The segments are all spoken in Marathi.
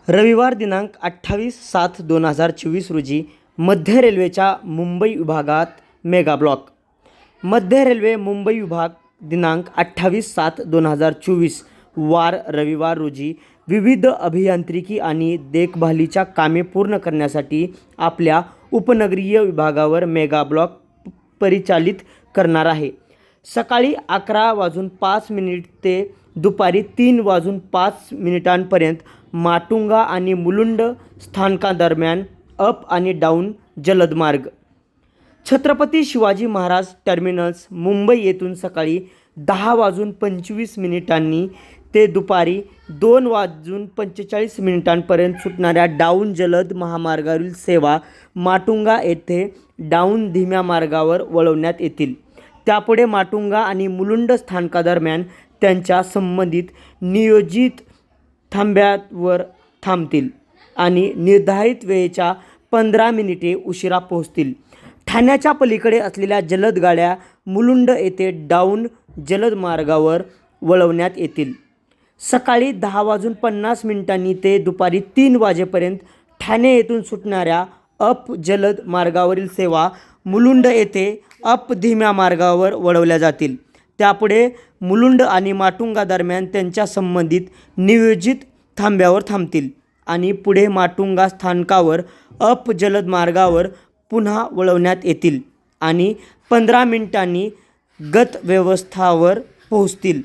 रविवार दिनांक 28/7/2024 रोजी मध्य रेल्वेच्या मुंबई विभागात मेगा ब्लॉक. मध्य रेल्वे मुंबई विभाग दिनांक 28/7/2024 वार रविवार रोजी विविध अभियांत्रिकी आणि देखभालीच्या कामे पूर्ण करण्यासाठी आपल्या उपनगरीय विभागावर मेगा ब्लॉक परिचालित करणार आहे. सकाळी 11:05 ते दुपारी 3:05 माटुंगा आणि मुलुंड स्थानकादरम्यान अप आणि डाऊन जलद मार्ग. छत्रपती शिवाजी महाराज टर्मिनस मुंबई येथून सकाळी 10:25 ते दुपारी 2:45 सुटणाऱ्या डाऊन जलद महामार्गावरील सेवा माटुंगा येथे डाऊन धीम्या मार्गावर वळवण्यात येतील. त्यापुढे माटुंगा आणि मुलुंड स्थानकादरम्यान त्यांच्या संबंधित नियोजित थांब्यावर थांबतील आणि निर्धारित वेळेच्या 15 मिनिटे उशिरा पोहोचतील. ठाण्याच्या पलीकडे असलेल्या जलद गाड्या मुलुंड येथे डाऊन जलद मार्गावर वळवण्यात येतील. सकाळी 10:50 ते दुपारी 3 वाजेपर्यंत ठाणे येथून सुटणाऱ्या अप जलद मार्गावरील सेवा मुलुंड येथे अप धीम्या मार्गावर वळवल्या जातील. त्यापुढे मुलुंड आणि माटुंगा दरम्यान त्यांच्या संबंधित नियोजित थांब्यावर थांबतील आणि पुढे माटुंगा स्थानकावर अप जलद मार्गावर पुन्हा वळवण्यात येतील आणि 15 मिनिटांनी गत व्यवस्थावर पोहोचतील.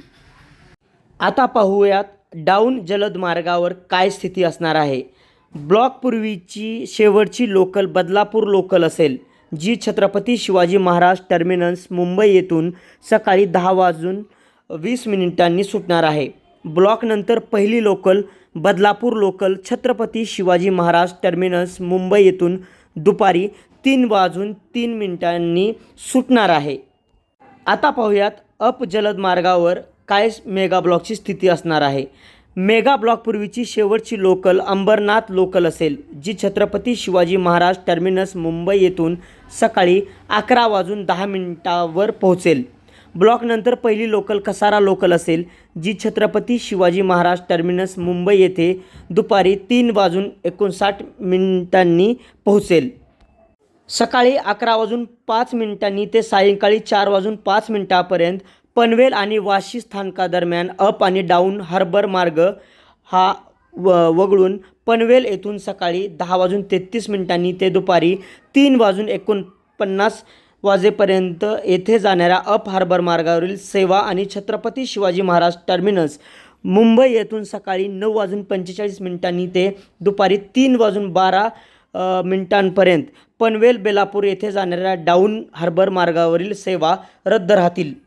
आता पाहूयात डाऊन जलद मार्गावर काय स्थिती असणार आहे. ब्लॉकपूर्वीची शेवटची लोकल बदलापूर लोकल असेल, जी छत्रपती शिवाजी महाराज टर्मिनस मुंबई येथून सकाळी 10:20 सुटणार आहे. ब्लॉकनंतर पहिली local Badlapur local Chhatrapati Shivaji Maharaj terminus Mumbai येथून दुपारी 3:03 सुटणार आहे. आता पाहूयात अप जलद मार्गावर काय मेगा ब्लॉकची स्थिती असणार आहे. मेगा ब्लॉकपूर्वीची शेवटची लोकल अंबरनाथ लोकल असेल, जी छत्रपती शिवाजी महाराज टर्मिनस मुंबई येथून सकाळी 11:10 पोहोचेल. ब्लॉकनंतर पहिली लोकल कसारा लोकल असेल, जी छत्रपती शिवाजी महाराज टर्मिनस मुंबई येथे दुपारी 3:59 पोहोचेल. सकाळी 11:05 ते सायंकाळी 4:05 पनवेल आणि वाशी स्थानकादरम्यान अप आणि डाऊन हार्बर मार्ग हा वगळून पनवेल येथून सकाळी 10:33 ते दुपारी 3:49 वाजेपर्यंत येथे जाणाऱ्या अप हार्बर मार्गावरील सेवा आणि छत्रपती शिवाजी महाराज टर्मिनस मुंबई येथून सकाळी 9:45 ते दुपारी 3:12 पनवेल बेलापूर येथे जाणाऱ्या डाऊन हार्बर मार्गावरील सेवा रद्द राहतील.